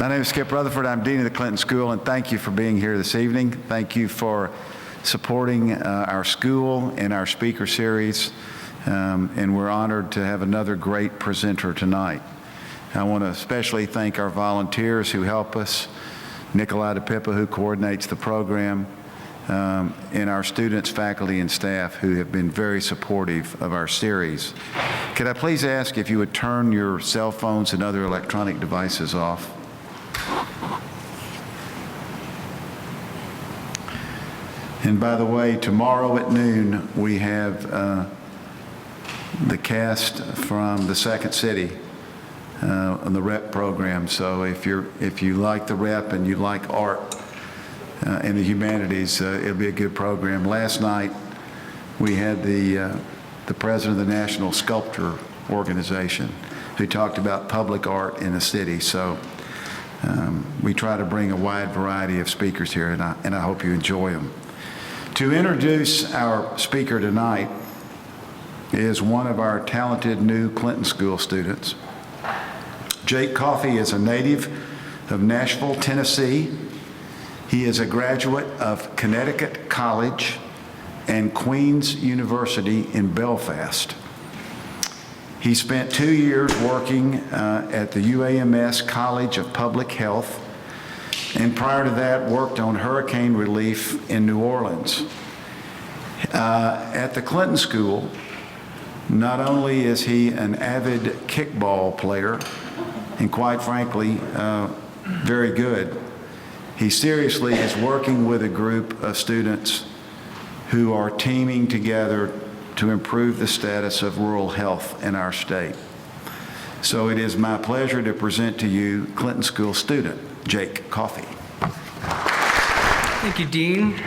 My name is Skip Rutherford. I'm Dean of the Clinton School, and thank you for being here this evening. Thank you for supporting our school and our speaker series, and we're honored to have another great presenter tonight. I want to especially thank our volunteers who help us, Nikolai DePippa, who coordinates the program, and our students, faculty, and staff who have been very supportive of our series. Could I please ask if you would turn your cell phones and other electronic devices off? And by the way, tomorrow at noon, we have the cast from the Second City on the REP program. So if you like the REP and you like art and the humanities, it'll be a good program. Last night, we had the president of the National Sculpture Organization who talked about public art in the city. So we try to bring a wide variety of speakers here, and I hope you enjoy them. To introduce our speaker tonight is one of our talented new Clinton School students. Jake Coffey is a native of Nashville, Tennessee. He is a graduate of Connecticut College and Queen's University in Belfast. He spent 2 years working at the UAMS College of Public Health, and prior to that worked on hurricane relief in New Orleans. At the Clinton School, not only is he an avid kickball player, and quite frankly, very good, he seriously is working with a group of students who are teaming together to improve the status of rural health in our state. So it is my pleasure to present to you Clinton School student, Jake Coffey. Thank you, Dean.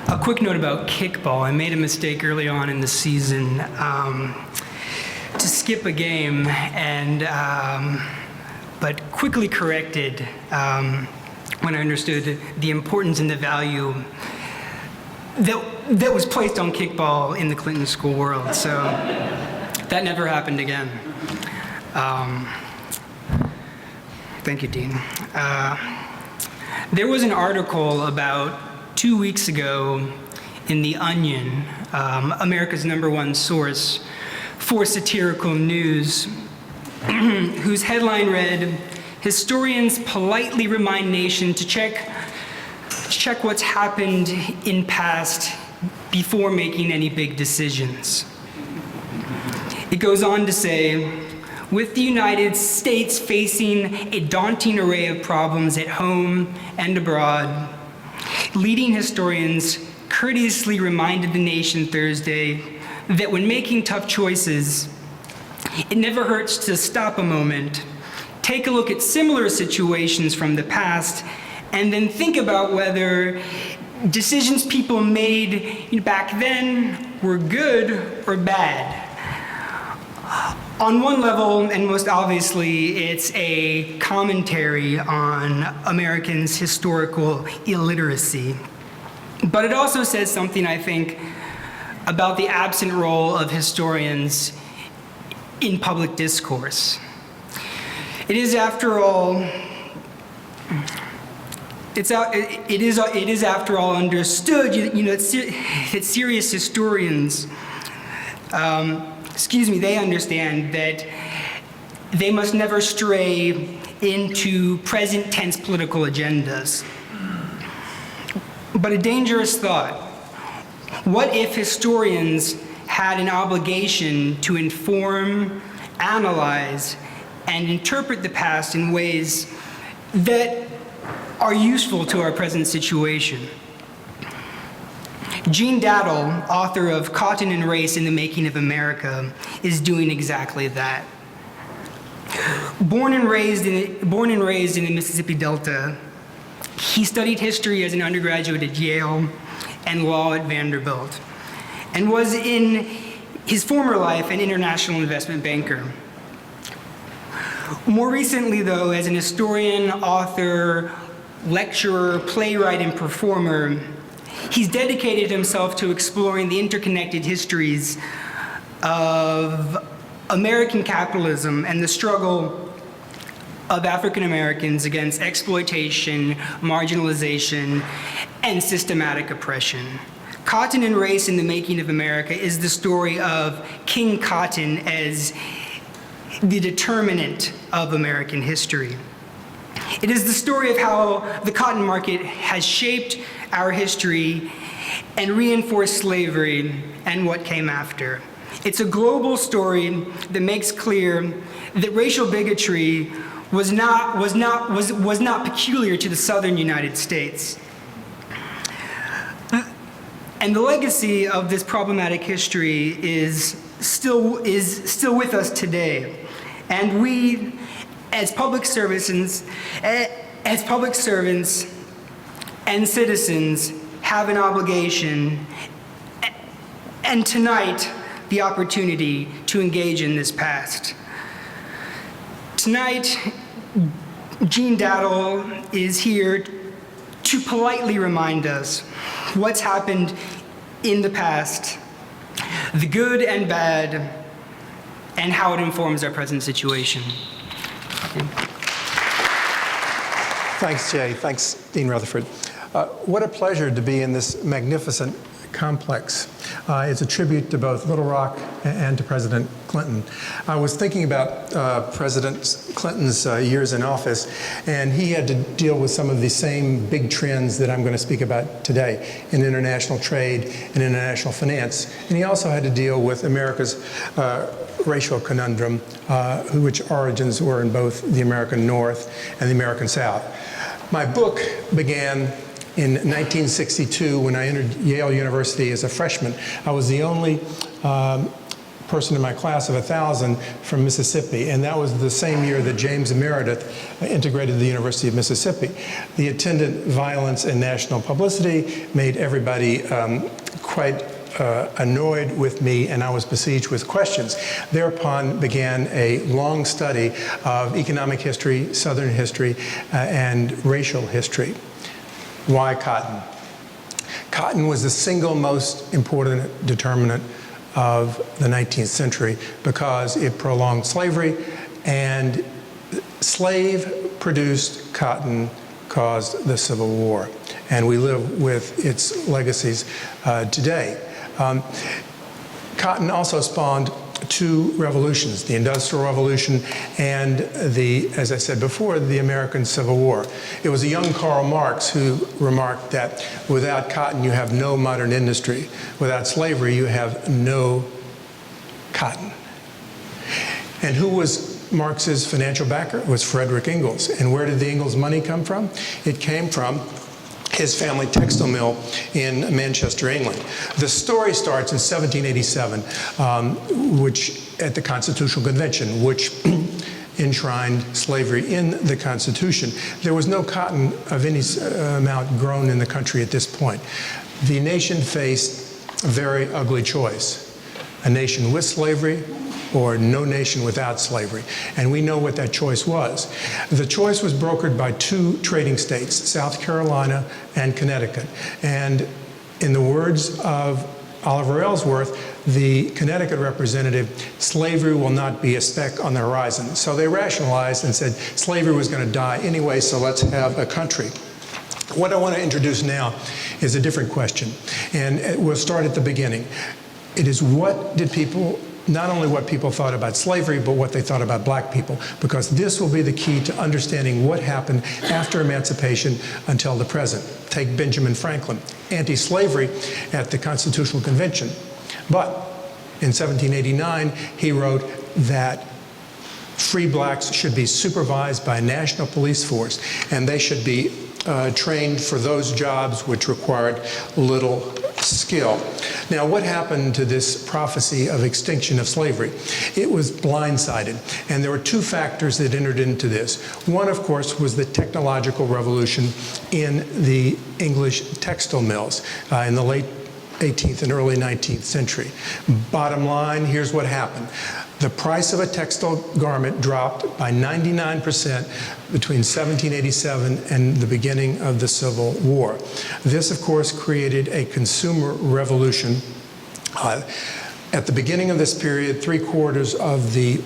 A quick note about kickball. I made a mistake early on in the season to skip a game, but quickly corrected when I understood the importance and the value that was placed on kickball in the Clinton School world. So that never happened again. Thank you, Dean. There was an article about 2 weeks ago in The Onion, America's #1 source for satirical news, whose headline read, "Historians politely remind nation to check what's happened in past before making any big decisions." It goes on to say, with the United States facing a daunting array of problems at home and abroad, leading historians courteously reminded the nation Thursday that when making tough choices, it never hurts to stop a moment, take a look at similar situations from the past, and then think about whether decisions people made back then were good or bad. On one level, and most obviously, it's a commentary on Americans' historical illiteracy. But it also says something, I think, about the absent role of historians in public discourse. It is, after all, understood, that serious historians, they understand that they must never stray into present tense political agendas. But a dangerous thought. What if historians had an obligation to inform, analyze, and interpret the past in ways that are useful to our present situation? Jean Daddle, author of Cotton and Race in the Making of America, is doing exactly that. Born and raised in the Mississippi Delta, he studied history as an undergraduate at Yale and law at Vanderbilt, and was in his former life an international investment banker. More recently, though, as an historian, author, lecturer, playwright, and performer, he's dedicated himself to exploring the interconnected histories of American capitalism and the struggle of African Americans against exploitation, marginalization, and systematic oppression. Cotton and Race in the Making of America is the story of King Cotton as the determinant of American history. It is the story of how the cotton market has shaped our history and reinforced slavery and what came after. It's a global story that makes clear that racial bigotry was not peculiar to the southern United States. And the legacy of this problematic history is still with us today. And we, as public servants and citizens, have an obligation, and tonight, the opportunity to engage in this past. Tonight, Jean Daddle is here to politely remind us what's happened in the past, the good and bad, and how it informs our present situation. Thanks, Jay. Thanks, Dean Rutherford. What a pleasure to be in this magnificent complex. It's a tribute to both Little Rock and to President Clinton. I was thinking about President Clinton's years in office, and he had to deal with some of the same big trends that I'm going to speak about today in international trade and international finance. And he also had to deal with America's racial conundrum, which origins were in both the American North and the American South. My book began in 1962, when I entered Yale University as a freshman. I was the only person in my class of 1,000 from Mississippi, and that was the same year that James Meredith integrated the University of Mississippi. The attendant violence and national publicity made everybody quite annoyed with me, and I was besieged with questions. Thereupon began a long study of economic history, Southern history, and racial history. Why cotton? Cotton was the single most important determinant of the 19th century because it prolonged slavery, and slave-produced cotton caused the Civil War. And we live with its legacies today. Cotton also spawned two revolutions, the Industrial Revolution and the, as I said before, the American Civil War. It was a young Karl Marx who remarked that without cotton you have no modern industry. Without slavery you have no cotton. And who was Marx's financial backer? It was Frederick Ingalls. And where did the Ingalls money come from? It came from his family textile mill in Manchester, England. The story starts in 1787, which at the Constitutional Convention, which enshrined slavery in the Constitution. There was no cotton of any amount grown in the country at this point. The nation faced a very ugly choice: a nation with slavery or no nation without slavery. And we know what that choice was. The choice was brokered by two trading states, South Carolina and Connecticut. And in the words of Oliver Ellsworth, the Connecticut representative, slavery will not be a speck on the horizon. So they rationalized and said slavery was going to die anyway, so let's have a country. What I want to introduce now is a different question. And we'll start at the beginning. It is, what did people, not only what people thought about slavery, but what they thought about black people, because this will be the key to understanding what happened after emancipation until the present. Take Benjamin Franklin, anti-slavery at the Constitutional Convention. But in 1789, he wrote that free blacks should be supervised by a national police force, and they should be trained for those jobs which required little skill. Now, what happened to this prophecy of extinction of slavery? It was blindsided, and there were two factors that entered into this. One, of course, was the technological revolution in the English textile mills in the late 18th and early 19th century. Bottom line, here's what happened. The price of a textile garment dropped by 99% between 1787 and the beginning of the Civil War. This, of course, created a consumer revolution. At the beginning of this period, 3/4 of the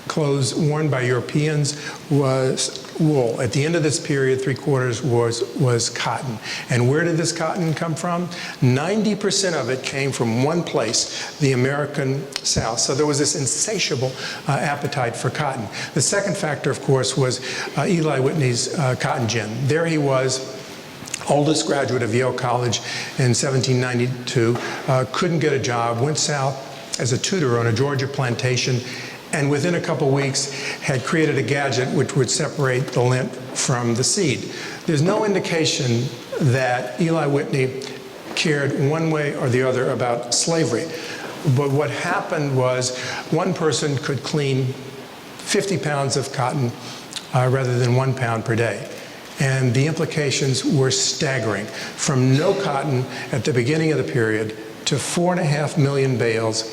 clothes worn by Europeans was wool. At the end of this period, 3/4 was cotton. And where did this cotton come from? 90% of it came from one place, the American South. So there was this insatiable appetite for cotton. The second factor, of course, was Eli Whitney's cotton gin. There he was, oldest graduate of Yale College in 1792, couldn't get a job, went south as a tutor on a Georgia plantation, and within a couple weeks had created a gadget which would separate the lint from the seed. There's no indication that Eli Whitney cared one way or the other about slavery. But what happened was one person could clean 50 pounds of cotton rather than 1 pound per day. And the implications were staggering. From no cotton at the beginning of the period to 4.5 million bales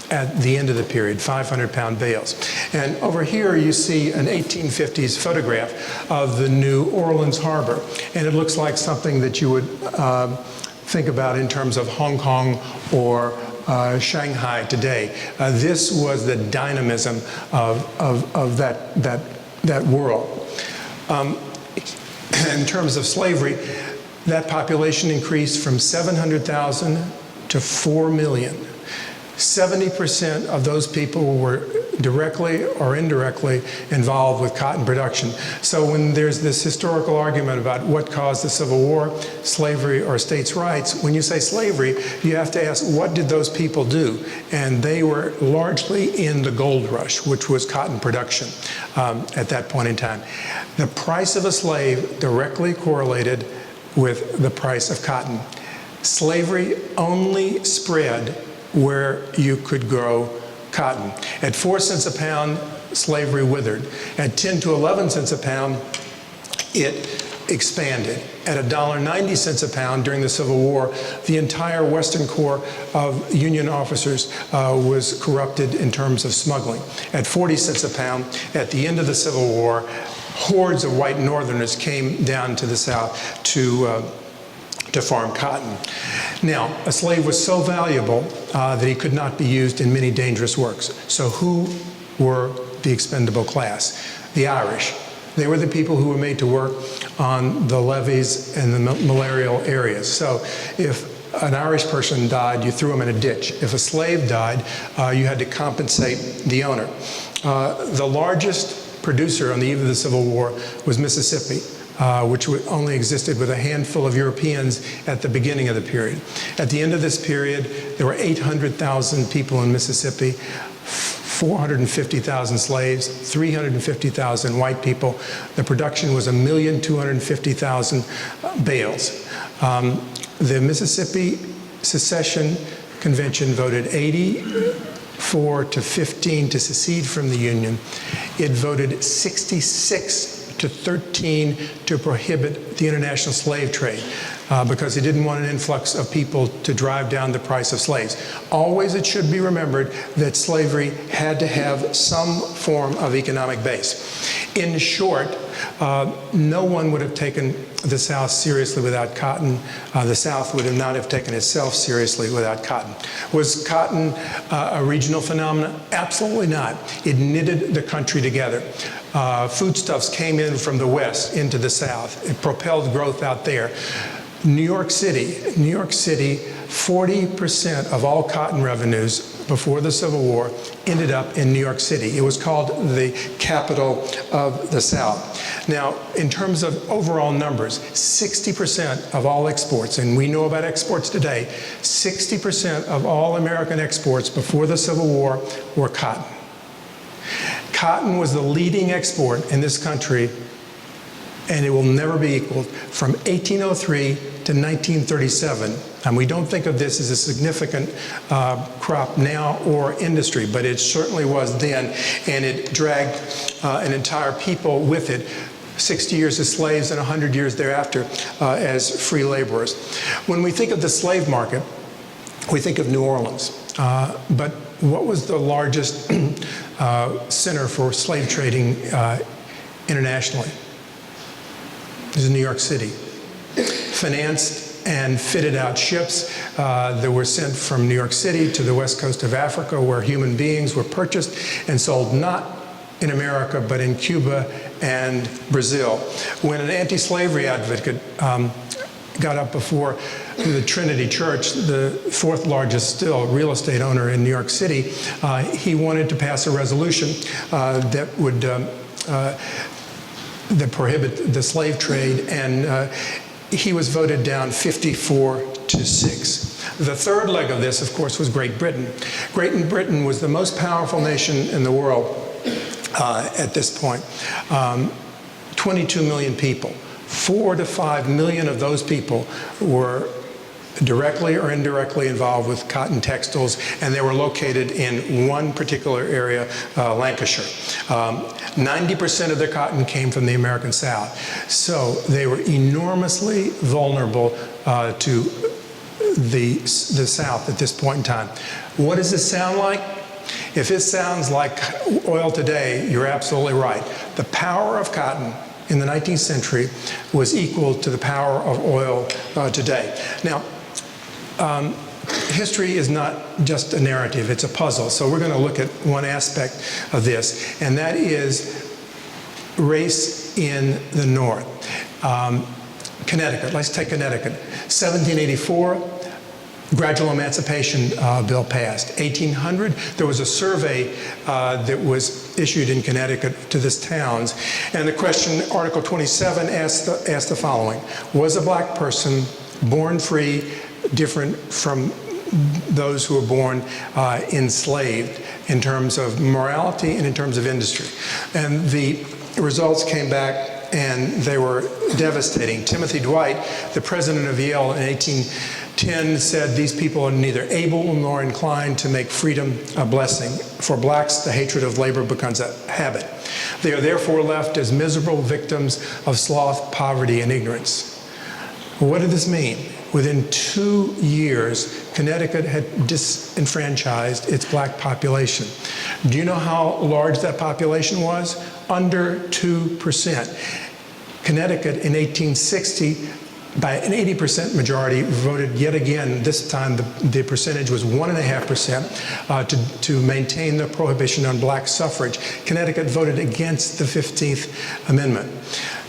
at the end of the period, 500-pound bales. And over here you see an 1850s photograph of the New Orleans harbor. And it looks like something that you would think about in terms of Hong Kong or Shanghai today. This was the dynamism of that world. In terms of slavery, that population increased from 700,000 to 4 million. 70% of those people were directly or indirectly involved with cotton production. So when there's this historical argument about what caused the Civil War, slavery or states' rights, when you say slavery, you have to ask, what did those people do? And they were largely in the gold rush, which was cotton production at that point in time. The price of a slave directly correlated with the price of cotton. Slavery only spread where you could grow cotton. At 4 cents a pound, slavery withered. At 10 to 11 cents a pound, it expanded. At $1.90 a pound during the Civil War, the entire Western Corps of Union officers was corrupted in terms of smuggling. At 40 cents a pound, at the end of the Civil War, hordes of white Northerners came down to the South to farm cotton. Now, a slave was so valuable that he could not be used in many dangerous works. So who were the expendable class? The Irish. They were the people who were made to work on the levees and the malarial areas. So if an Irish person died, you threw him in a ditch. If a slave died, you had to compensate the owner. The largest producer on the eve of the Civil War was Mississippi, which only existed with a handful of Europeans at the beginning of the period. At the end of this period, there were 800,000 people in Mississippi, 450,000 slaves, 350,000 white people. The production was 1,250,000 bales. The Mississippi Secession Convention voted 84 to 15 to secede from the Union. It voted 66 to 13 to prohibit the international slave trade because it didn't want an influx of people to drive down the price of slaves. Always it should be remembered that slavery had to have some form of economic base. In short, no one would have taken the South seriously without cotton. The South would not have taken itself seriously without cotton. Was cotton a regional phenomenon? Absolutely not. It knitted the country together. Foodstuffs came in from the West into the South. It propelled growth out there. New York City, 40% of all cotton revenues before the Civil War ended up in New York City. It was called the capital of the South. Now, in terms of overall numbers, 60% of all exports, and we know about exports today, 60% of all American exports before the Civil War were cotton. Cotton was the leading export in this country, and it will never be equaled, from 1803 to 1937. And we don't think of this as a significant crop now or industry, but it certainly was then, and it dragged an entire people with it. 60 years as slaves and 100 years thereafter as free laborers. When we think of the slave market, we think of New Orleans. But what was the largest center for slave trading internationally? It was New York City, financed and fitted out ships that were sent from New York City to the west coast of Africa, where human beings were purchased and sold not in America, but in Cuba and Brazil. When an anti-slavery advocate got up before the Trinity Church, the fourth largest still real estate owner in New York City, he wanted to pass a resolution that would that prohibit the slave trade, and he was voted down 54-6. The third leg of this, of course, was Great Britain. Great Britain was the most powerful nation in the world at this point. 22 million people. 4 to 5 million of those people were directly or indirectly involved with cotton textiles, and they were located in one particular area, Lancashire. 90% of their cotton came from the American South. So they were enormously vulnerable to the South at this point in time. What does this sound like? If it sounds like oil today, you're absolutely right. The power of cotton in the 19th century was equal to the power of oil today. Now, history is not just a narrative, it's a puzzle. So we're going to look at one aspect of this, and that is race in the North. Connecticut, let's take Connecticut. 1784, gradual emancipation bill passed. 1800, there was a survey that was issued in Connecticut to the towns, and the question, Article 27, asked the following: was a black person born free different from those who were born enslaved in terms of morality and in terms of industry? And the results came back, and they were devastating. Timothy Dwight, the president of Yale in 1810, said these people are neither able nor inclined to make freedom a blessing. For blacks, the hatred of labor becomes a habit. They are therefore left as miserable victims of sloth, poverty, and ignorance. What did this mean? Within 2 years, Connecticut had disenfranchised its black population. Do you know how large that population was? Under 2%. Connecticut in 1860, by an 80% majority, voted yet again. This time the percentage was 1.5% to maintain the prohibition on black suffrage. Connecticut voted against the 15th Amendment.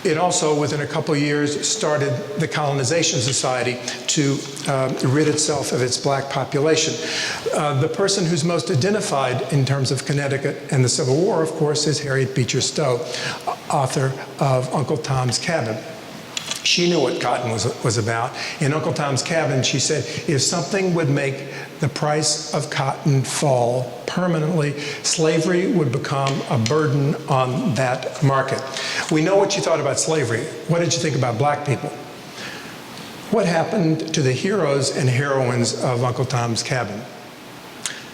It also, within a couple of years, started the Colonization Society to rid itself of its black population. The person who's most identified in terms of Connecticut and the Civil War, of course, is Harriet Beecher Stowe, author of Uncle Tom's Cabin. She knew what cotton was about. In Uncle Tom's Cabin, she said, if something would make the price of cotton fall permanently, slavery would become a burden on that market. We know what she thought about slavery. What did you think about black people? What happened to the heroes and heroines of Uncle Tom's Cabin?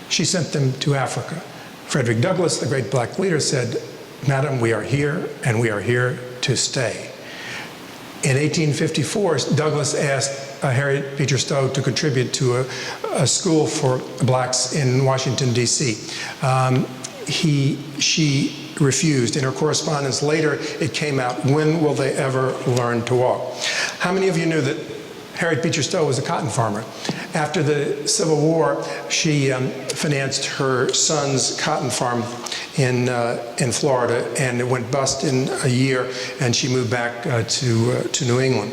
She sent them to Africa. Frederick Douglass, the great black leader, said, "Madam, we are here, and we are here to stay." In 1854, Douglass asked Harriet Beecher Stowe to contribute to a school for blacks in Washington, D.C. She refused. In her correspondence later, it came out, when will they ever learn to walk? How many of you knew that Harriet Beecher Stowe was a cotton farmer? After the Civil War, she financed her son's cotton farm in Florida, and it went bust in a year, and she moved back to New England.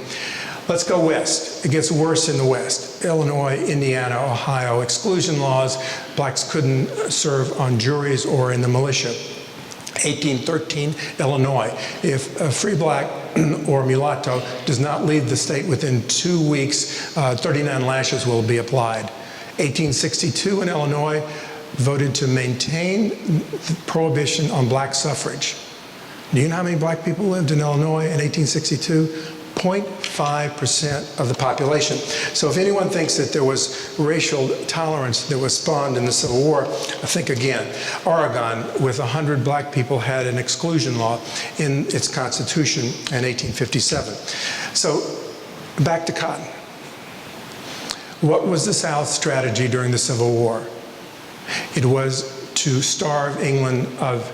Let's go west. It gets worse in the west. Illinois, Indiana, Ohio, exclusion laws. Blacks couldn't serve on juries or in the militia. 1813, Illinois. If a free black or mulatto does not leave the state within 2 weeks, 39 lashes will be applied. 1862 in Illinois, voted to maintain the prohibition on black suffrage. Do you know how many black people lived in Illinois in 1862? 0.5% of the population. So if anyone thinks that there was racial tolerance that was spawned in the Civil War, think again. Oregon, with 100 black people, had an exclusion law in its constitution in 1857. So back to cotton. What was the South's strategy during the Civil War? It was to starve England of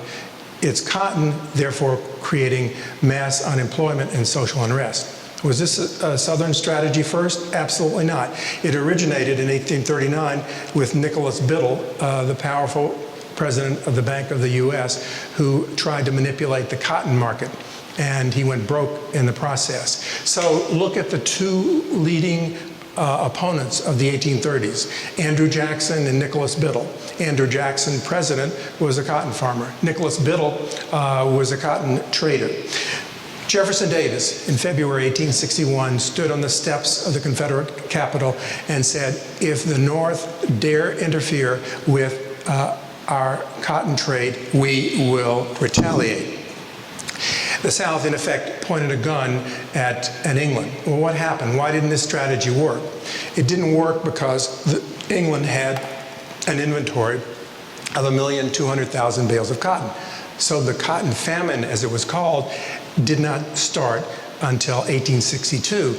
its cotton, therefore creating mass unemployment and social unrest. Was this a Southern strategy first? Absolutely not. It originated in 1839 with Nicholas Biddle, the powerful president of the Bank of the U.S., who tried to manipulate the cotton market, and he went broke in the process. So look at the two leading opponents of the 1830s, Andrew Jackson and Nicholas Biddle. Andrew Jackson, president, was a cotton farmer. Nicholas Biddle was a cotton trader. Jefferson Davis, in February 1861, stood on the steps of the Confederate Capitol and said, if the North dare interfere with our cotton trade, we will retaliate. The South, in effect, pointed a gun at England. Well, what happened? Why didn't this strategy work? It didn't work because England had an inventory of 1,200,000 bales of cotton. So the cotton famine, as it was called, did not start until 1862.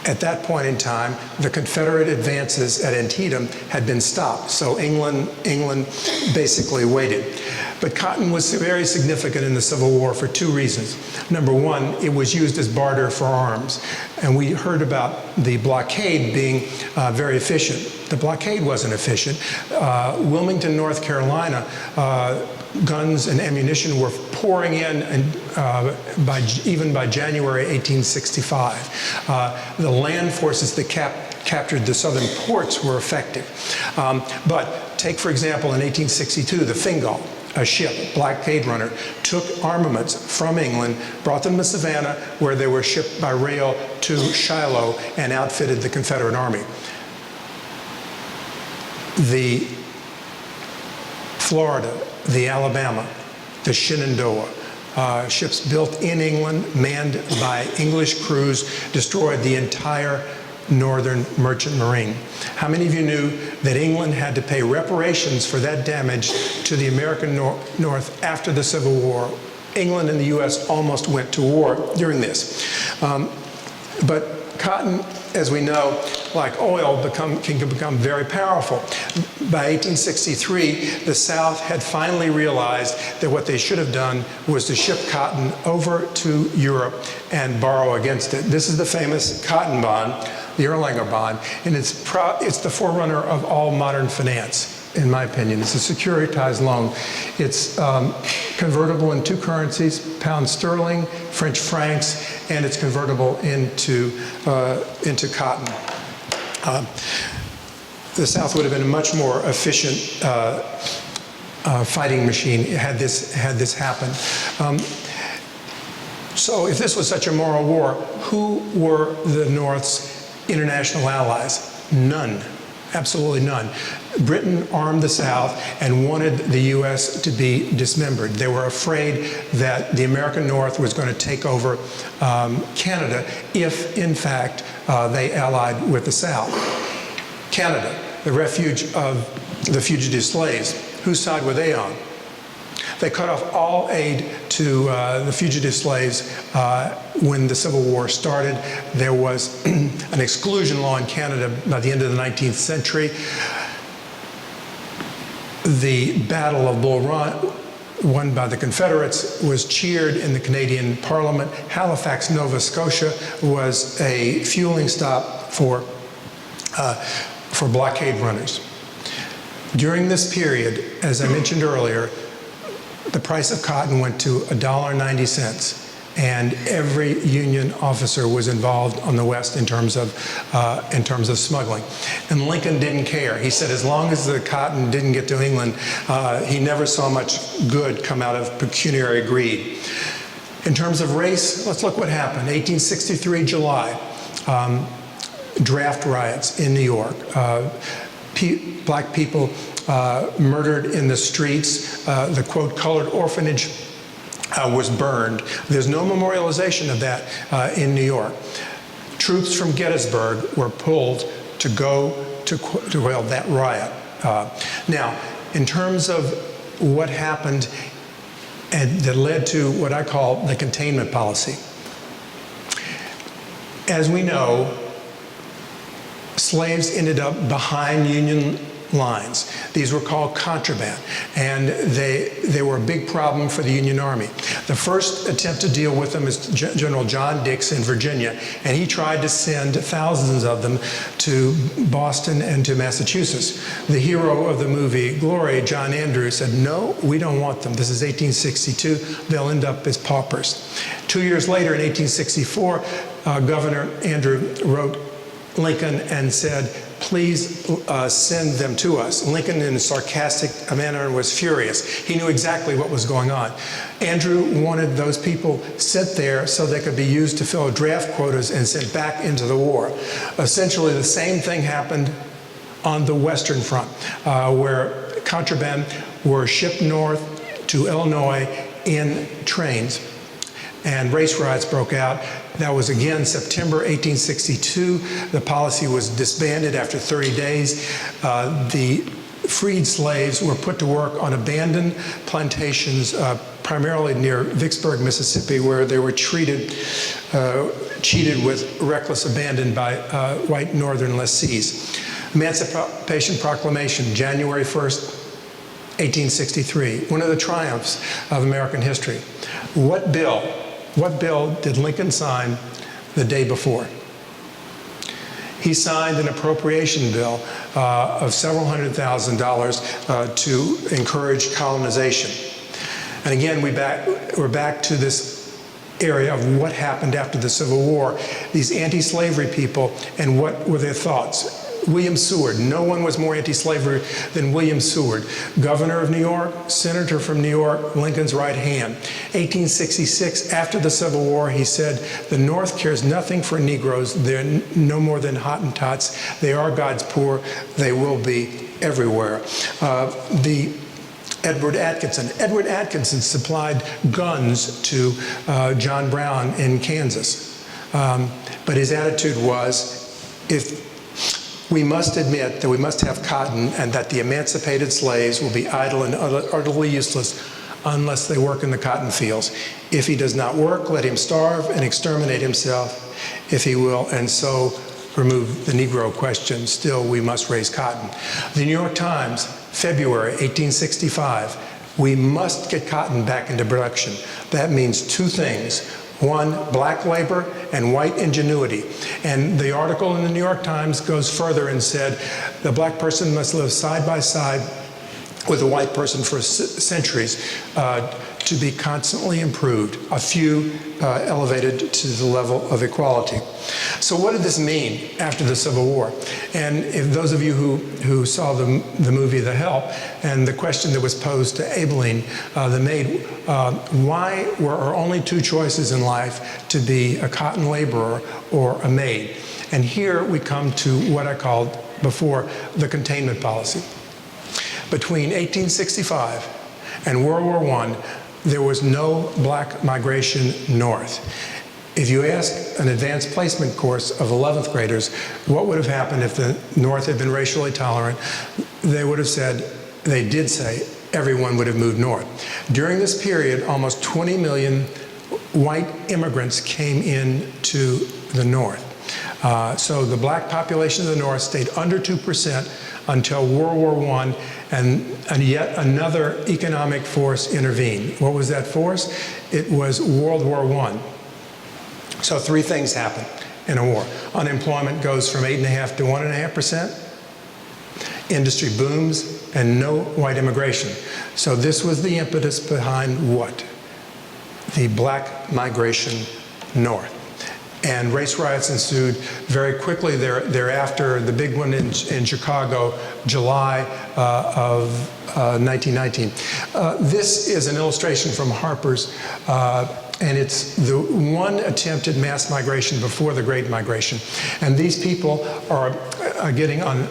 At that point in time, the Confederate advances at Antietam had been stopped, so England basically waited. But cotton was very significant in the Civil War for two reasons. Number one, it was used as barter for arms, and we heard about the blockade being very efficient. The blockade wasn't efficient. Wilmington, North Carolina, guns and ammunition were pouring in, and even by January 1865. The land forces that captured the southern ports were effective. But take, for example, in 1862, the Fingal, a ship, blockade runner, took armaments from England, brought them to Savannah, where they were shipped by rail to Shiloh and outfitted the Confederate Army. The Florida, the Alabama, the Shenandoah, ships built in England, manned by English crews, destroyed the entire Northern Merchant Marine. How many of you knew that England had to pay reparations for that damage to the American North after the Civil War? England and the U.S. almost went to war during this. But cotton, as we know, like oil, can become very powerful. By 1863, the South had finally realized that what they should have done was to ship cotton over to Europe and borrow against it. This is the famous cotton bond, the Erlanger bond, and it's the forerunner of all modern finance, in my opinion. It's a securitized loan. It's convertible in two currencies, pound sterling, French francs, and it's convertible into cotton. The South would have been a much more efficient fighting machine had this happened. So if this was such a moral war, who were the North's international allies? None. Absolutely none. Britain armed the South and wanted the U.S. to be dismembered. They were afraid that the American North was going to take over Canada if, in fact, they allied with the South. Canada, the refuge of the fugitive slaves. Whose side were they on? They cut off all aid to the fugitive slaves when the Civil War started. There was an exclusion law in Canada by the end of the 19th century. The Battle of Bull Run, won by the Confederates, was cheered in the Canadian Parliament. Halifax, Nova Scotia was a fueling stop for blockade runners. During this period, as I mentioned earlier, the price of cotton went to $1.90, and every Union officer was involved on the West in terms of smuggling. And Lincoln didn't care. He said as long as the cotton didn't get to England, he never saw much good come out of pecuniary greed. In terms of race, let's look what happened. 1863, July, draft riots in New York. Black people murdered in the streets. The, quote, colored orphanage was burned. There's no memorialization of that in New York. Troops from Gettysburg were pulled to go to quell that riot. Now, in terms of what happened and that led to what I call the containment policy. As we know, slaves ended up behind Union lines. These were called contraband, and they were a big problem for the Union Army. The first attempt to deal with them is General John Dix in Virginia, and he tried to send thousands of them to Boston and to Massachusetts. The hero of the movie Glory, John Andrews, said, "No, we don't want them. This is 1862. They'll end up as paupers." 2 years later, in 1864, Governor Andrew wrote Lincoln and said, "Please send them to us." Lincoln, in a sarcastic manner, was furious. He knew exactly what was going on. Andrew wanted those people sent there so they could be used to fill draft quotas and sent back into the war. Essentially, the same thing happened on the Western Front, where contraband were shipped north to Illinois in trains, and race riots broke out. That was again September 1862. The policy was disbanded after 30 days. The freed slaves were put to work on abandoned plantations, primarily near Vicksburg, Mississippi, where they were cheated with reckless abandon by white northern lessees. Emancipation Proclamation, January 1st, 1863, one of the triumphs of American history. What bill did Lincoln sign the day before? He signed an appropriation bill of several $100,000 to encourage colonization. And again, we're back to this area of what happened after the Civil War. These anti-slavery people, and what were their thoughts? William Seward. No one was more anti-slavery than William Seward. Governor of New York, senator from New York, Lincoln's right hand. 1866, after the Civil War, he said, "The North cares nothing for Negroes. They're no more than Hottentots. They are God's poor. They will be everywhere." Edward Atkinson supplied guns to John Brown in Kansas. But his attitude was, we must admit that we must have cotton, and that the emancipated slaves will be idle and utterly useless unless they work in the cotton fields. If he does not work, let him starve and exterminate himself if he will, and so remove the Negro question. Still, we must raise cotton. The New York Times, February 1865, we must get cotton back into production. That means two things. One, black labor, and white ingenuity. And the article in the New York Times goes further and said, the black person must live side by side with a white person for centuries to be constantly improved, a few elevated to the level of equality. So what did this mean after the Civil War? And if those of you who saw the movie The Help, and the question that was posed to Abilene, the maid, why were our only two choices in life to be a cotton laborer or a maid? And here we come to what I called before the containment policy. Between 1865 and World War I, there was no black migration north. If you ask an advanced placement course of 11th graders what would have happened if the North had been racially tolerant, they would have said, they did say, everyone would have moved north. During this period, almost 20 million white immigrants came into the North. So the black population of the North stayed under 2% until World War I, and yet another economic force intervened. What was that force? It was World War I. So three things happen in a war. Unemployment goes from 8.5% to 1.5%. Industry booms, and no white immigration. So this was the impetus behind what? The black migration north. And race riots ensued very quickly thereafter. The big one in Chicago, July of 1919. This is an illustration from Harper's, and it's the one attempt at mass migration before the Great Migration. And these people are getting on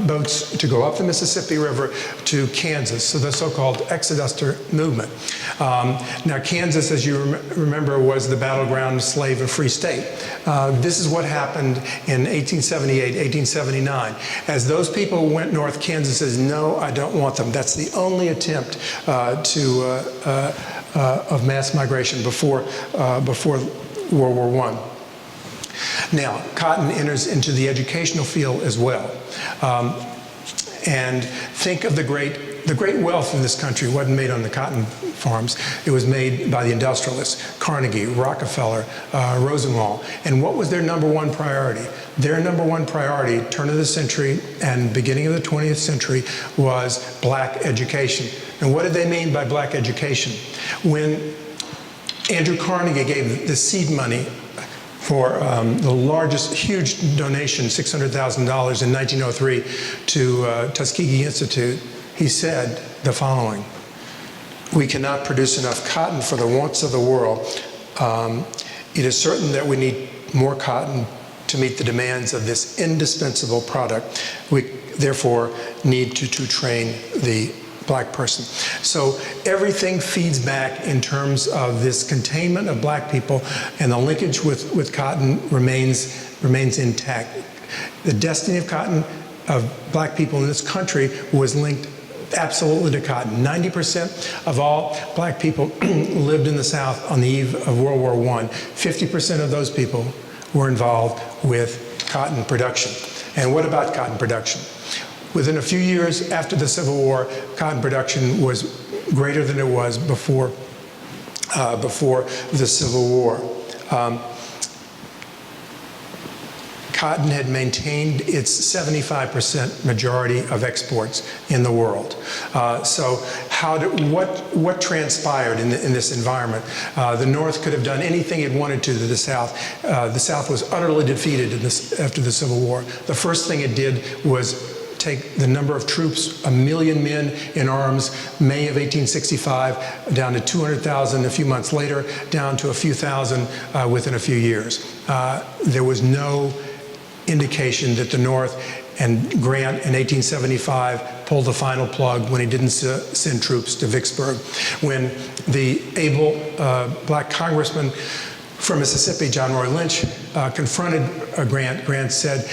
boats to go up the Mississippi River to Kansas, so the so-called Exoduster movement. Now, Kansas, as you remember, was the battleground slave and free state. This is what happened in 1878, 1879. As those people went north, Kansas says, no, I don't want them. That's the only attempt of mass migration before World War I. Now, cotton enters into the educational field as well. And think of the great wealth in this country wasn't made on the cotton farms. It was made by the industrialists, Carnegie, Rockefeller, Rosenwald. And what was their number one priority? Their number one priority, turn of the century and beginning of the 20th century, was black education. And what did they mean by black education? When Andrew Carnegie gave the seed money for the largest, huge donation, $600,000 in 1903 to Tuskegee Institute, he said the following: "We cannot produce enough cotton for the wants of the world. It is certain that we need more cotton to meet the demands of this indispensable product. We therefore need to train the black person." So everything feeds back in terms of this containment of black people, and the linkage with cotton remains intact. The destiny of cotton, of black people in this country, was linked absolutely to cotton. 90% of all black people lived in the South on the eve of World War I. 50% of those people were involved with cotton production. And what about cotton production? Within a few years after the Civil War, cotton production was greater than it was before the Civil War. Cotton had maintained its 75% majority of exports in the world. So what transpired in this environment? The North could have done anything it wanted to the South. The South was utterly defeated after the Civil War. The first thing it did was take the number of troops, 1 million men in arms, May of 1865, down to 200,000 a few months later, down to a few thousand within a few years. There was no indication that the North, and Grant in 1875 pulled the final plug when he didn't send troops to Vicksburg. When the able black congressman from Mississippi, John Roy Lynch, confronted Grant said,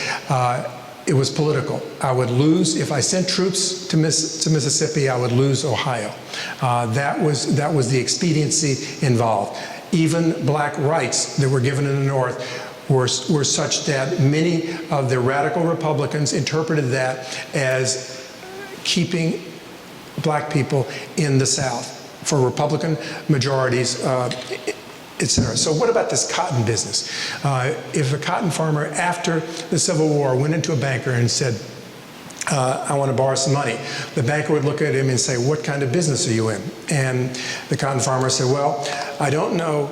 it was political. I would lose, if I sent troops to Mississippi, I would lose Ohio. That was the expediency involved. Even black rights that were given in the North were such that many of the radical Republicans interpreted that as keeping black people in the South for Republican majorities, et cetera. So what about this cotton business? If a cotton farmer after the Civil War went into a banker and said, I want to borrow some money, the banker would look at him and say, what kind of business are you in? And the cotton farmer said, well, I don't know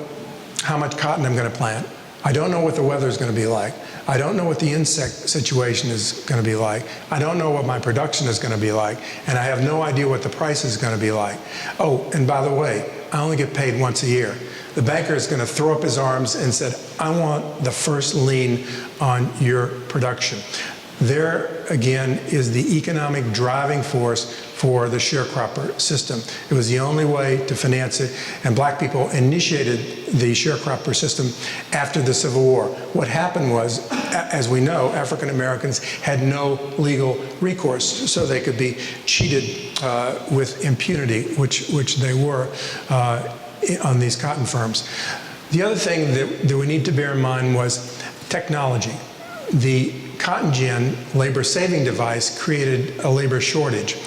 how much cotton I'm going to plant. I don't know what the weather is going to be like. I don't know what the insect situation is going to be like. I don't know what my production is going to be like. And I have no idea what the price is going to be like. Oh, and by the way, I only get paid once a year. The banker is going to throw up his arms and said, I want the first lien on your production. There, again, is the economic driving force for the sharecropper system. It was the only way to finance it, and black people initiated the sharecropper system after the Civil War. What happened was, as we know, African Americans had no legal recourse, so they could be cheated with impunity, which they were on these cotton firms. The other thing that we need to bear in mind was technology. The cotton gin labor saving device created a labor shortage.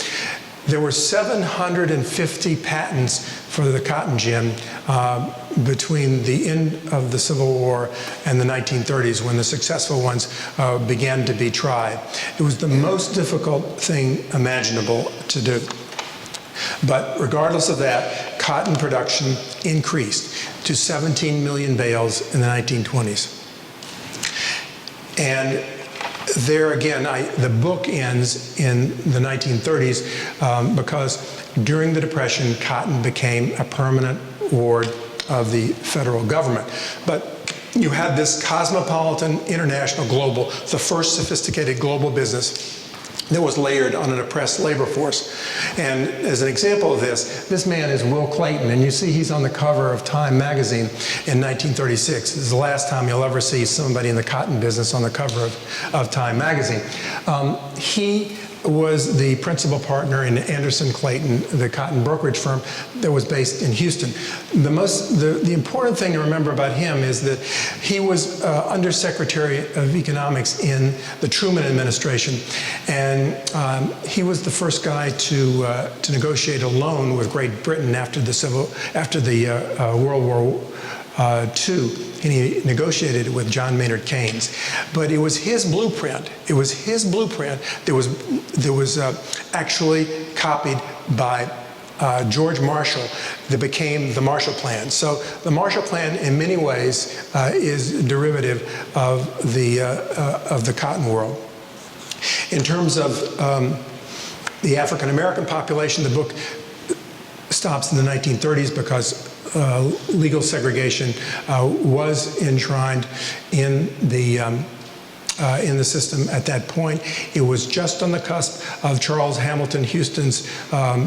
There were 750 patents for the cotton gin between the end of the Civil War and the 1930s, when the successful ones began to be tried. It was the most difficult thing imaginable to do. But regardless of that, cotton production increased to 17 million bales in the 1920s. And there again, the book ends in the 1930s because during the Depression, cotton became a permanent ward of the federal government. But you had this cosmopolitan, international, global, the first sophisticated global business that was layered on an oppressed labor force. And as an example of this man is Will Clayton, and you see he's on the cover of Time magazine in 1936. This is the last time you'll ever see somebody in the cotton business on the cover of Time magazine. He was the principal partner in Anderson Clayton, the cotton brokerage firm that was based in Houston. The important thing to remember about him is that he was Undersecretary of Economics in the Truman administration, and he was the first guy to negotiate a loan with Great Britain after the World War II, and he negotiated it with John Maynard Keynes. But it was his blueprint. It was his blueprint that was actually copied by George Marshall that became the Marshall Plan. So the Marshall Plan, in many ways, is derivative of the cotton world. In terms of the African American population, the book stops in the 1930s because legal segregation was enshrined in the system at that point. It was just on the cusp of Charles Hamilton Houston's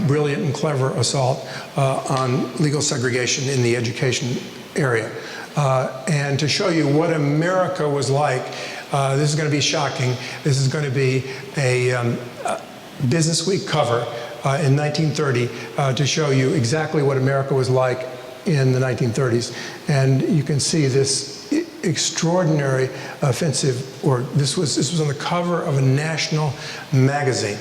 brilliant and clever assault on legal segregation in the education area. And to show you what America was like, this is going to be shocking. This is going to be a Business Week cover in 1930 to show you exactly what America was like in the 1930s. And you can see this extraordinary offensive, or this was on the cover of a national magazine.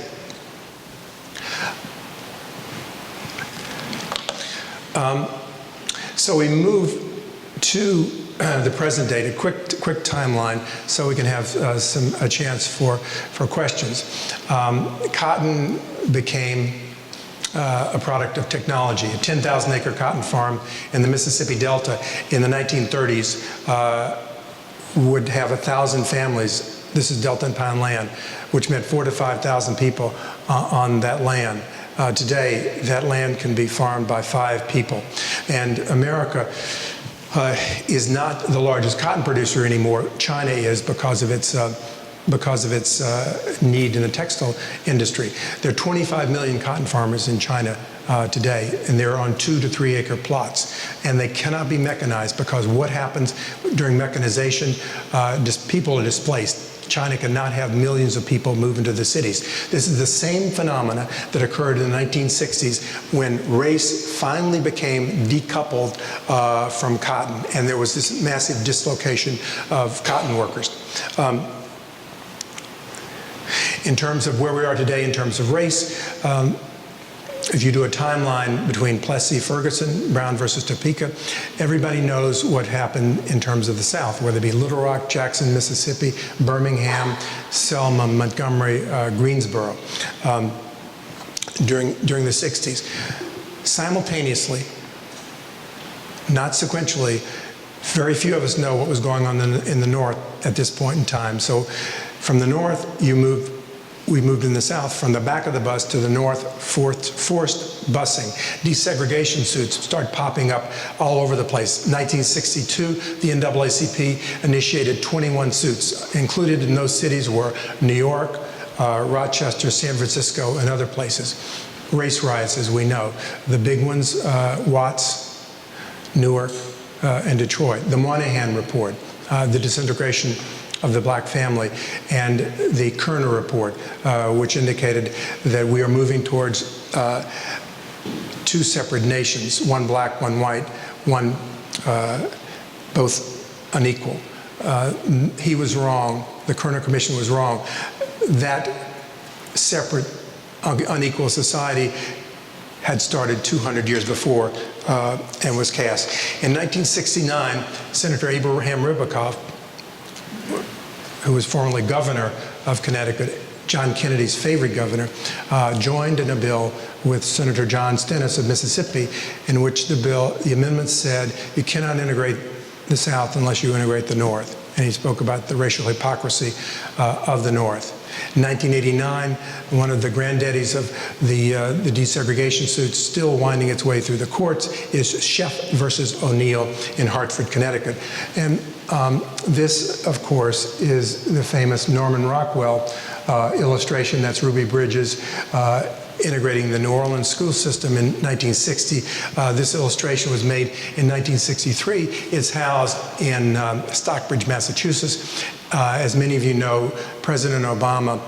So we move to the present day, a quick timeline, so we can have a chance for questions. Cotton became a product of technology. A 10,000-acre cotton farm in the Mississippi Delta in the 1930s would have 1,000 families. This is Delta and Pound land, which meant 4,000 to 5,000 people on that land. Today, that land can be farmed by 5 people. And America is not the largest cotton producer anymore. China is because of its need in the textile industry. There are 25 million cotton farmers in China today, and they're on 2 to 3 acre plots. And they cannot be mechanized because what happens during mechanization, people are displaced. China cannot have millions of people move into the cities. This is the same phenomena that occurred in the 1960s when race finally became decoupled from cotton, and there was this massive dislocation of cotton workers. In terms of where we are today in terms of race, if you do a timeline between Plessy, Ferguson, Brown versus Topeka, everybody knows what happened in terms of the South, whether it be Little Rock, Jackson, Mississippi, Birmingham, Selma, Montgomery, Greensboro, during the 60s. Simultaneously, not sequentially, very few of us know what was going on in the North at this point in time. So from the North, we moved in the South from the back of the bus to the North, forced busing. Desegregation suits start popping up all over the place. 1962, the NAACP initiated 21 suits. Included in those cities were New York, Rochester, San Francisco, and other places. Race riots, as we know. The big ones, Watts, Newark, and Detroit. The Moynihan Report, the disintegration of the black family, and the Kerner Report, which indicated that we are moving towards 2 separate nations, one black, one white, one both unequal. He was wrong. The Kerner Commission was wrong. That separate, unequal society had started 200 years before and was cast. In 1969, Senator Abraham Ribicoff, who was formerly governor of Connecticut, John Kennedy's favorite governor, joined in a bill with Senator John Stennis of Mississippi, in which the amendment said you cannot integrate the South unless you integrate the North. And he spoke about the racial hypocrisy of the North. In 1989, one of the granddaddies of the desegregation suits, still winding its way through the courts, is Sheff versus O'Neill in Hartford, Connecticut. And this, of course, is the famous Norman Rockwell illustration. That's Ruby Bridges integrating the New Orleans school system in 1960. This illustration was made in 1963. It's housed in Stockbridge, Massachusetts. As many of you know, President Obama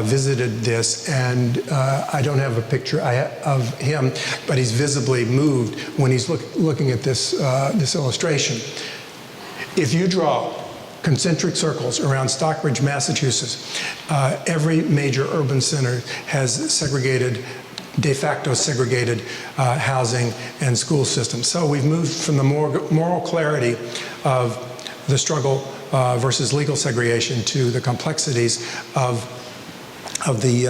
visited this, and I don't have a picture of him, but he's visibly moved when he's looking at this, this illustration. If you draw concentric circles around Stockbridge, Massachusetts, every major urban center has segregated, de facto segregated housing and school systems. So we've moved from the moral clarity of the struggle versus legal segregation to the complexities of de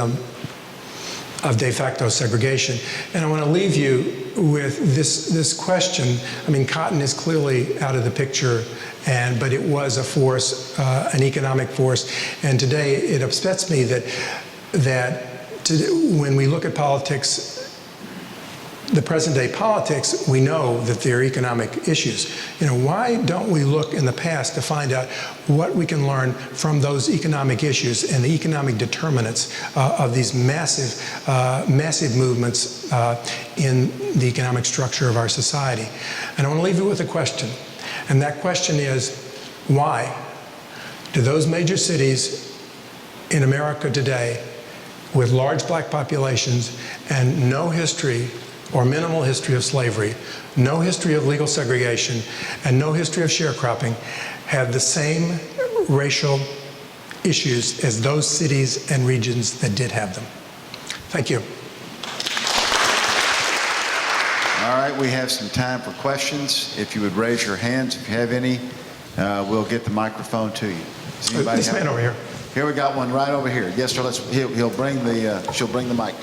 facto segregation. And I want to leave you with this question. I mean, cotton is clearly out of the picture, but it was a force, an economic force. And today it upsets me that when we look at politics, the present day politics, we know that there are economic issues. You know, why don't we look in the past to find out what we can learn from those economic issues and the economic determinants of these massive movements in the economic structure of our society? And I want to leave you with a question. And that question is, why do those major cities in America today with large black populations and no history or minimal history of slavery, no history of legal segregation, and no history of sharecropping have the same racial issues as those cities and regions that did have them? Thank you. All right, we have some time for questions. If you would raise your hands, if you have any, we'll get the microphone to you. Does anybody This man over here. Here we got one right over here. Yes, sir. She'll bring the mic.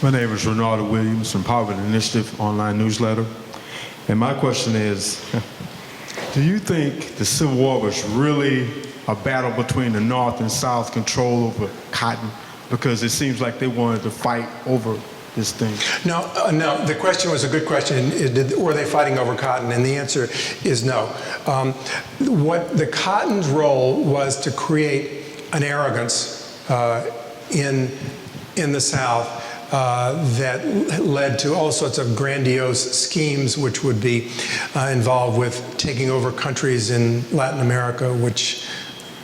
My name is Ronaldo Williams from Poverty Initiative online newsletter. And my question is, do you think the Civil War was really a battle between the North and South control over cotton? Because it seems like they wanted to fight over this thing. No, no, the question was a good question. Were they fighting over cotton? And the answer is no. What the cotton's role was to create an arrogance in the South that led to all sorts of grandiose schemes, which would be involved with taking over countries in Latin America, which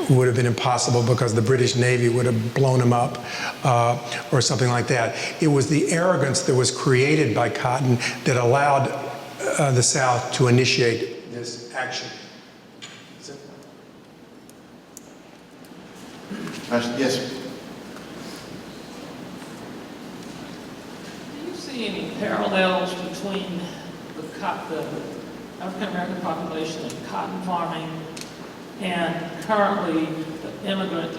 would have been impossible because the British Navy would have blown them up, or something like that. It was the arrogance that was created by cotton that allowed the South to initiate this action. Yes. Do you see any parallels between the African-American population and cotton farming and currently the immigrants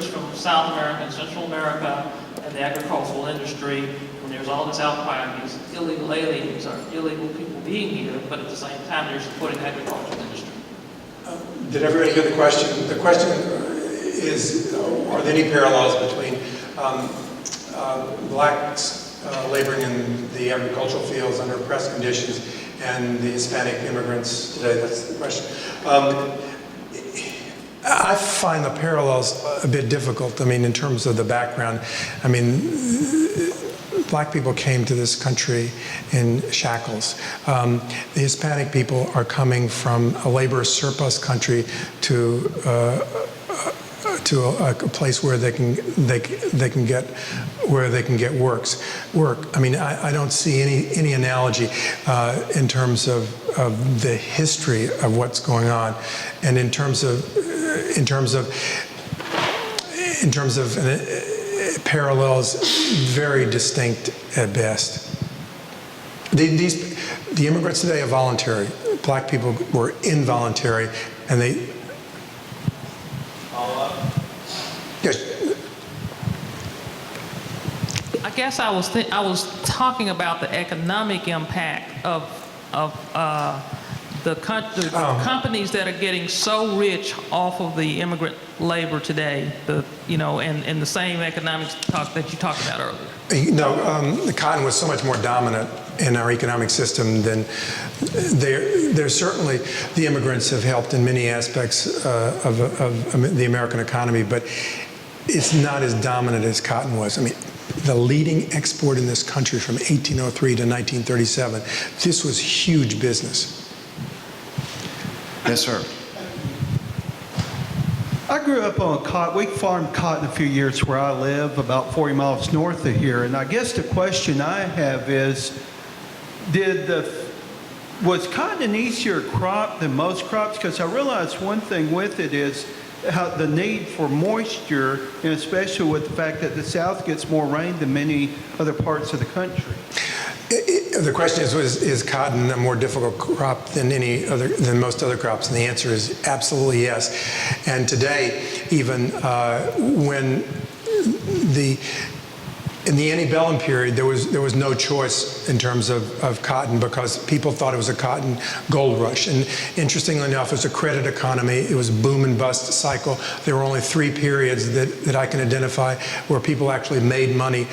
from South America and Central America and the agricultural industry, when there's all this outcry against illegal aliens or illegal people being here, but at the same time they're supporting the agricultural industry? Did everybody hear the question? The question is, are there any parallels between blacks laboring in the agricultural fields under oppressed conditions and the Hispanic immigrants today? That's the question. I find the parallels a bit difficult. I mean, in terms of the background, I mean, black people came to this country in shackles. The Hispanic people are coming from a labor surplus country to a place where they can get work. I mean, I don't see any analogy in terms of the history of what's going on, and in terms of parallels, very distinct at best. The immigrants today are voluntary. Black people were involuntary, and they. Yes. I guess I was talking about the economic impact of the companies that are getting so rich off of the immigrant labor today, and the same economics talk that you talked about earlier. You know, the cotton was so much more dominant in our economic system than there's certainly, the immigrants have helped in many aspects of the American economy, but it's not as dominant as cotton was. I mean, the leading export in this country from 1803 to 1937, this was huge business. Yes, sir. I grew up on cotton. We farmed cotton a few years where I live, about 40 miles north of here. And I guess the question I have is, was cotton an easier crop than most crops? Because I realize one thing with it is how the need for moisture, and especially with the fact that the South gets more rain than many other parts of the country. The question is cotton a more difficult crop than most other crops? And the answer is absolutely yes. And today, even when in the antebellum period, there was no choice in terms of cotton because people thought it was a cotton gold rush. And interestingly enough, it was a credit economy. It was a boom and bust cycle. There were only 3 periods that I can identify where people actually made money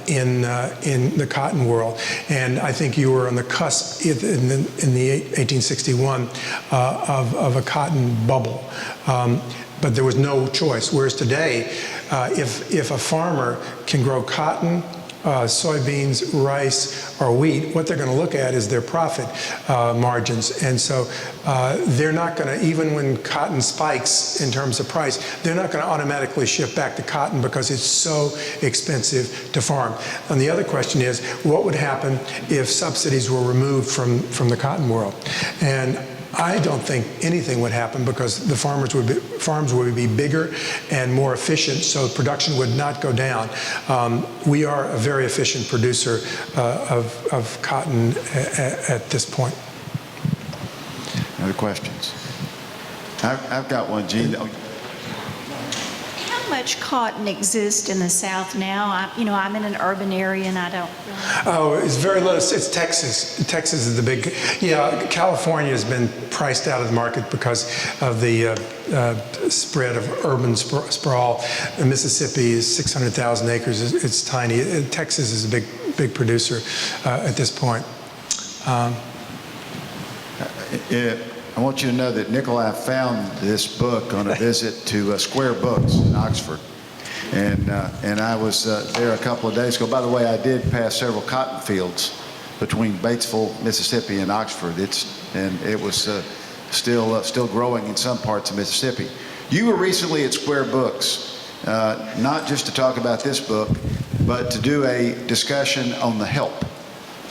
in the cotton world. And I think you were on the cusp in the 1861 of a cotton bubble. But there was no choice. Whereas today, if a farmer can grow cotton, soybeans, rice, or wheat, what they're going to look at is their profit margins. And so they're not going to, even when cotton spikes in terms of price, they're not going to automatically shift back to cotton because it's so expensive to farm. And the other question is, what would happen if subsidies were removed from the cotton world? And I don't think anything would happen because the farms would be bigger and more efficient, so production would not go down. We are a very efficient producer of cotton at this point. Other questions? I've got one, Gene. How much cotton exists in the South now? I'm in an urban area and I don't. Oh, it's very little. It's Texas. Texas is the big. Yeah, California has been priced out of the market because of the spread of urban sprawl. Mississippi is 600,000 acres. It's tiny. Texas is a big producer at this point. I want you to know that Nikolai found this book on a visit to Square Books in Oxford. And I was there a couple of days ago. By the way, I did pass several cotton fields between Batesville, Mississippi, and Oxford. It was still growing in some parts of Mississippi. You were recently at Square Books, not just to talk about this book, but to do a discussion on The Help.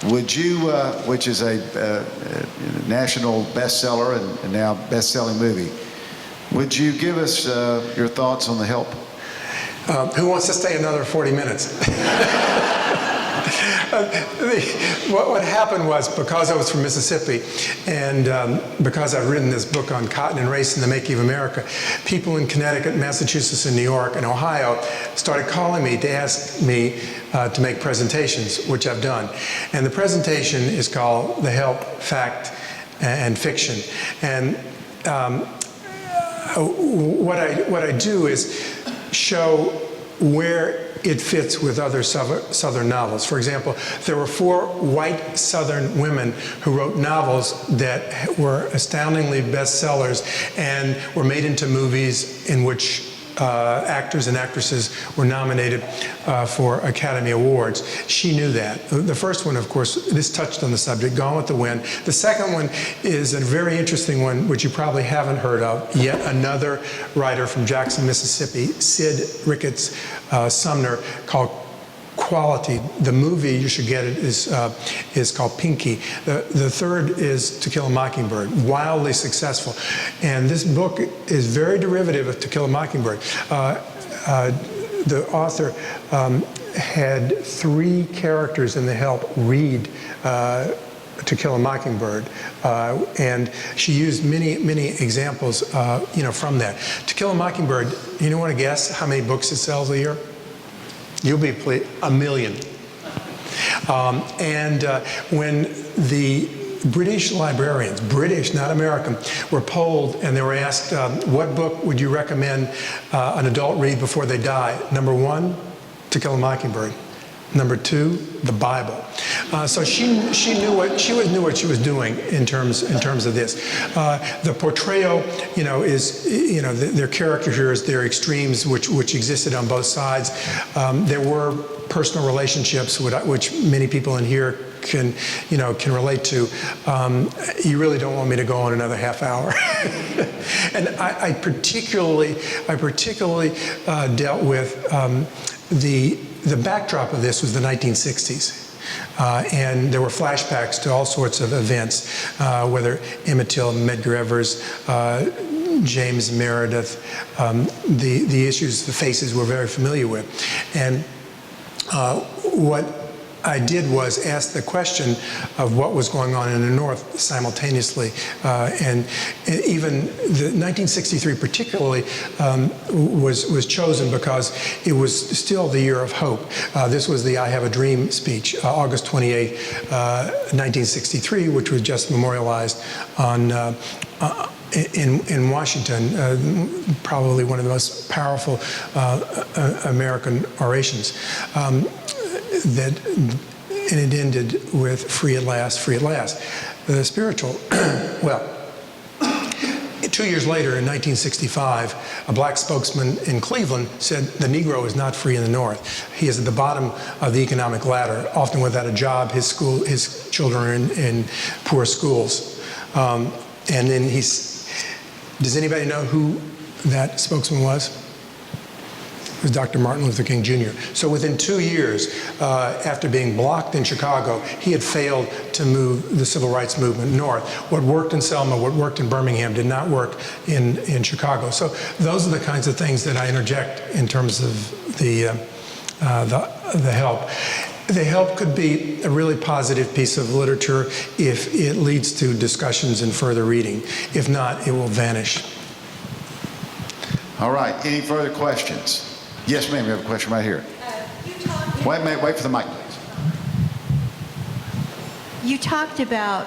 Would you, which is a national bestseller and now best-selling movie, would you give us your thoughts on The Help? Who wants to stay another 40 minutes? What happened was, because I was from Mississippi and because I've written this book on cotton and race and the making of America, people in Connecticut, Massachusetts, and New York, and Ohio started calling me to ask me to make presentations, which I've done. And the presentation is called The Help, Fact, and Fiction. And what I do is show where it fits with other Southern novels. For example, there were 4 white Southern women who wrote novels that were astoundingly bestsellers and were made into movies in which actors and actresses were nominated for Academy Awards. She knew that. The first one, of course, this touched on the subject, Gone with the Wind. The second one is a very interesting one, which you probably haven't heard of. Yet another writer from Jackson, Mississippi, Sid Ricketts Sumner, called Quality. The movie, you should get it, is called Pinky. The third is To Kill a Mockingbird, wildly successful. And this book is very derivative of To Kill a Mockingbird. The author had 3 characters in The Help read To Kill a Mockingbird, and she used many examples, from that. To Kill a Mockingbird, you want to guess how many books it sells a year? You'll be pleased, 1 million. When the British librarians, British, not American, were polled and they were asked, what book would you recommend an adult read before they die? Number 1, To Kill a Mockingbird. Number 2, the Bible. So she knew what she was doing in terms of this. The portrayal, is their caricatures, their extremes, which existed on both sides. There were personal relationships which many people in here can relate to. You really don't want me to go on another half hour. And I particularly dealt with the backdrop of this was the 1960s. And there were flashbacks to all sorts of events, whether Emmett Till, Medgar Evers, James Meredith, the issues, the faces we're very familiar with. And what I did was ask the question of what was going on in the North simultaneously. And even the 1963 particularly was chosen because it was still the year of hope. This was the I Have a Dream speech, August 28, 1963, which was just memorialized on in Washington, probably one of the most powerful American orations. And it ended with free at last, free at last. The spiritual, well, 2 years later in 1965, a black spokesman in Cleveland said the Negro is not free in the North. He is at the bottom of the economic ladder, often without a job. His children are in poor schools. And then does anybody know who that spokesman was? It was Dr. Martin Luther King Jr. So within 2 years, after being blocked in Chicago, he had failed to move the civil rights movement north. What worked in Selma, what worked in Birmingham did not work in Chicago. So those are the kinds of things that I interject in terms of the help. The help could be a really positive piece of literature if it leads to discussions and further reading. If not, it will vanish. All right, any further questions? Yes, ma'am, we have a question right here. Wait a minute, wait for the mic, please. You talked about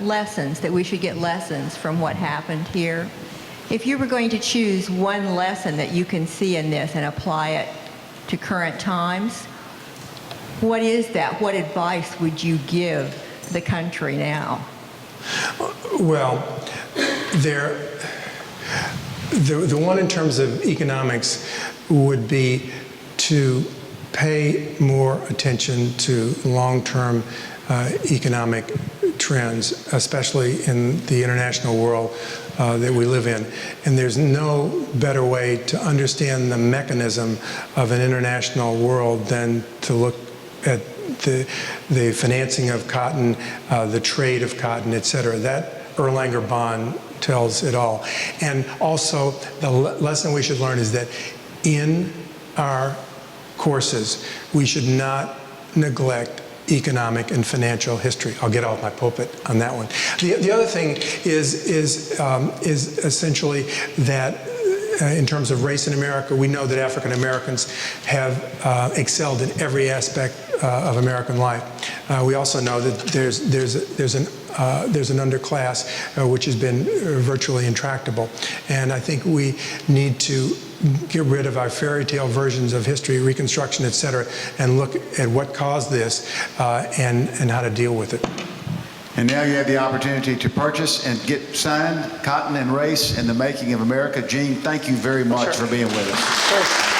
lessons, that we should get lessons from what happened here. If you were going to choose one lesson that you can see in this and apply it to current times, what is that? What advice would you give the country now? Well, the one in terms of economics would be to pay more attention to long-term economic trends, especially in the international world that we live in. And there's no better way to understand the mechanism of an international world than to look at the financing of cotton, the trade of cotton, et cetera. That Erlanger bond tells it all. And also, the lesson we should learn is that in our courses, we should not neglect economic and financial history. I'll get off my pulpit on that one. The other thing is essentially that in terms of race in America, we know that African Americans have excelled in every aspect of American life. We also know that there's an underclass which has been virtually intractable, and I think we need to get rid of our fairy tale versions of history, Reconstruction, et cetera, and look at what caused this and how to deal with it. And now you have the opportunity to purchase and get signed Cotton and Race in the Making of America. Gene, thank you very much for being with us. Sure.